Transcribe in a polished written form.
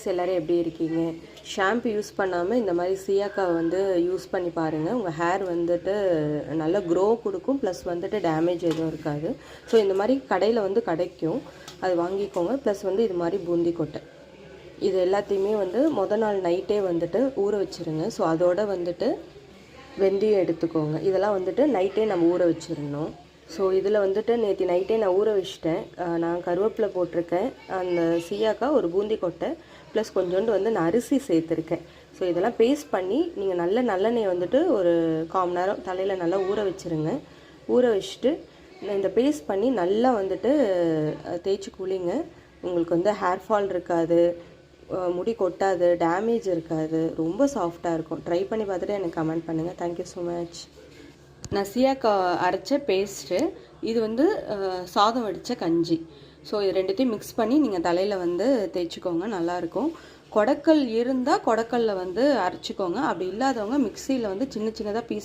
Friends எல்லோரும் எப்படி இருக்கீங்க? ஷாம்பு யூஸ் பண்ணாமல் இந்த மாதிரி சீயாக்காவை வந்து யூஸ் பண்ணி பாருங்கள். உங்கள் ஹேர் வந்துட்டு நல்லா க்ரோ கொடுக்கும், ப்ளஸ் வந்துட்டு டேமேஜ் எதுவும் இருக்காது. ஸோ இந்த மாதிரி கடையில் வந்து கிடைக்கும், அது வாங்கிக்கோங்க. ப்ளஸ் வந்து இது மாதிரி பூந்தி கொட்டை, இது எல்லாத்தையுமே வந்து நாள் நைட்டே வந்துட்டு ஊற வச்சுருங்க. ஸோ அதோட வந்துட்டு வெந்தயம் எடுத்துக்கோங்க. இதெல்லாம் வந்துட்டு நைட்டே நம்ம ஊற வச்சிடணும். ஸோ இதில் வந்துட்டு நேற்று நைட்டே நான் ஊற வச்சிட்டேன். நான் கருவேப்பிலை போட்டிருக்கேன், அந்த சீயாக்கா, ஒரு பூந்தி கொட்டை, ப்ளஸ் கொஞ்சோண்டு வந்து நான் அரிசி சேர்த்துருக்கேன். ஸோ இதெல்லாம் பேஸ்ட் பண்ணி நீங்கள் நல்லெண்ணெய் வந்துட்டு ஒரு 1/4 மணி நேரம் தலையில் நல்லா ஊற வச்சுருங்க. ஊற வச்சுட்டு இந்த பேஸ்ட் பண்ணி நல்லா வந்துட்டு தேய்ச்சி குளிங்க. உங்களுக்கு வந்து ஹேர் ஃபால் இருக்காது, முடி கொட்டாது, டேமேஜ் இருக்காது, ரொம்ப சாஃப்டாக இருக்கும். ட்ரை பண்ணி பார்த்துட்டு எனக்கு கமெண்ட் பண்ணுங்கள். Thank you so much. நான் சீயாக்கா அரைச்ச பேஸ்ட்டு, இது வந்து சாதம் வடித்த கஞ்சி. ஸோ இது ரெண்டுத்தையும் மிக்ஸ் பண்ணி நீங்கள் தலையில் வந்து தேய்ச்சிக்கோங்க, நல்லாயிருக்கும். கொடக்கல் இருந்தால் கொடக்கல்ல வந்து அரைச்சிக்கோங்க. அப்படி இல்லாதவங்க மிக்சியில் வந்து சின்னதாக பீஸ்